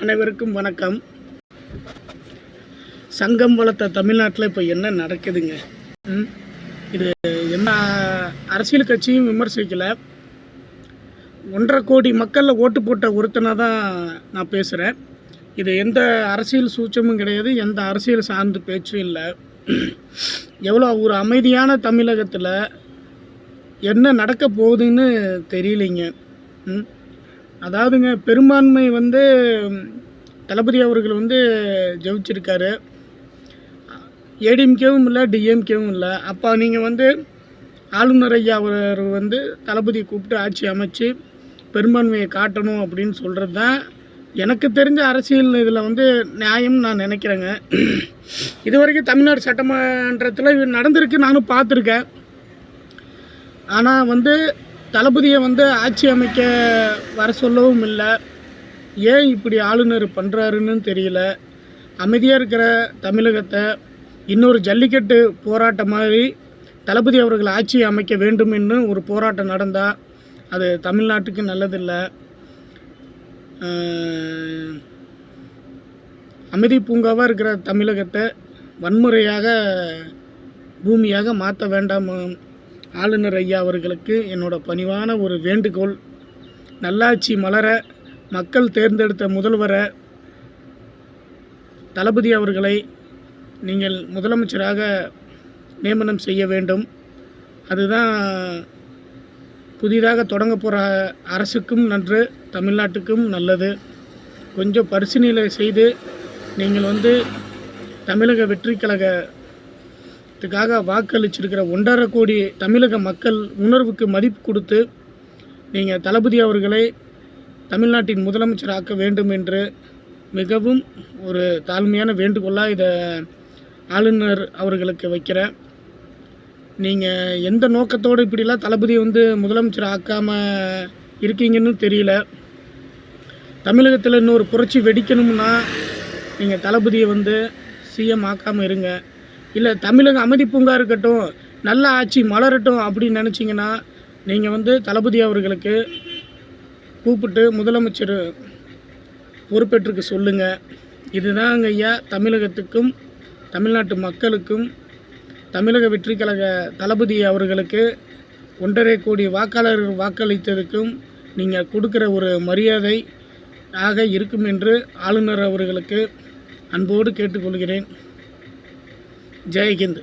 அனைவருக்கும் வணக்கம். சங்கம் வளர்த்த தமிழ்நாட்டில் இப்போ என்ன நடக்குதுங்க? இது என்ன அரசியல் கட்சியும் விமர்சிக்கலை. 1.5 கோடி மக்களில் ஓட்டு போட்ட ஒருத்தனாக தான் நான் பேசுகிறேன். இது எந்த அரசியல் சூச்சமும் கிடையாது, எந்த அரசியல் சார்ந்த பேச்சும் இல்லை. எவ்வளோ ஒரு அமைதியான தமிழகத்தில் என்ன நடக்க போகுதுன்னு தெரியலைங்க. அதாவதுங்க, பெரும்பான்மை தளபதி அவர்கள் ஜெயிச்சிருக்காரு. ஏடிஎம்கேவும் இல்லை, டிஎம்கேவும் இல்லை. அப்போ நீங்கள் ஆளுநர் ஐயா அவர் தளபதியை கூப்பிட்டு ஆட்சி அமைச்சு பெரும்பான்மையை காட்டணும் அப்படின்னு சொல்கிறது தான் எனக்கு தெரிஞ்ச அரசியல் இதில் நியாயம்னு நான் நினைக்கிறேங்க. இது வரைக்கும் தமிழ்நாடு சட்டமன்றத்தில் இது நடந்திருக்கு, நானும் பார்த்துருக்கேன். ஆனால் தளபதியை ஆட்சி அமைக்க வர சொல்லவும் இல்லை. ஏன் இப்படி ஆளுநர் பண்ணுறாருன்னு தெரியல. அமைதியாக இருக்கிற தமிழகத்தை இன்னொரு ஜல்லிக்கட்டு போராட்டம் மாதிரி தளபதி அவர்கள் ஆட்சி அமைக்க வேண்டும் என்று ஒரு போராட்டம் நடந்தால் அது தமிழ்நாட்டுக்கு நல்லதில்லை. அமைதி பூங்காவாக இருக்கிற தமிழகத்தை வன்முறையாக பூமியாக மாற்ற வேண்டாம். ஆளுநர் ஐயா அவர்களுக்கு என்னோட பணிவான ஒரு வேண்டுகோள். நல்லாட்சி மலர மக்கள் தேர்ந்தெடுத்த முதல்வரை தளபதி அவர்களை நீங்கள் முதலமைச்சராக நியமனம் செய்ய வேண்டும். அதுதான் புதிதாக தொடங்க போகிற அரசுக்கும் நன்று, தமிழ்நாட்டுக்கும் நல்லது. கொஞ்சம் பரிசீலனை செய்து நீங்கள் தமிழக வெற்றி கழகத்துக்காக வாக்களிச்சிருக்கிற 1.5 கோடி தமிழக மக்கள் உணர்வுக்கு மதிப்பு கொடுத்து நீங்கள் தளபதி அவர்களை தமிழ்நாட்டின் முதலமைச்சராக்க வேண்டும் என்று மிகவும் ஒரு தாழ்மையான வேண்டுகோளாக இதை ஆளுநர் அவர்களுக்கு வைக்கிறேன். நீங்கள் எந்த நோக்கத்தோடு இப்படிலாம் தளபதியை முதலமைச்சர் ஆக்காமல் இருக்கீங்கன்னு தெரியல. தமிழகத்தில் இன்னொரு புரட்சி வெடிக்கணும்னா நீங்கள் தளபதியை சிஎம் ஆக்காமல் இருங்க. இல்லை, தமிழக அமைதி பூங்கா இருக்கட்டும், நல்ல ஆட்சி மலரட்டும் அப்படின்னு நினச்சிங்கன்னா நீங்கள் தளபதி அவர்களுக்கு கூப்பிட்டு முதலமைச்சர் பொறுப்பேற்றுக்கு சொல்லுங்கள். இதுதாங்க ஐயா தமிழகத்துக்கும் தமிழ்நாட்டு மக்களுக்கும் தமிழக வெற்றி கழக தளபதி அவர்களுக்கு 1.5 கோடி வாக்காளர்கள் வாக்களித்ததுக்கும் நீங்கள் கொடுக்குற ஒரு மரியாதை ஆக இருக்கும் என்று ஆளுநர் அவர்களுக்கு அன்போடு கேட்டுக்கொள்கிறேன். ஜெய் ஹிந்த்.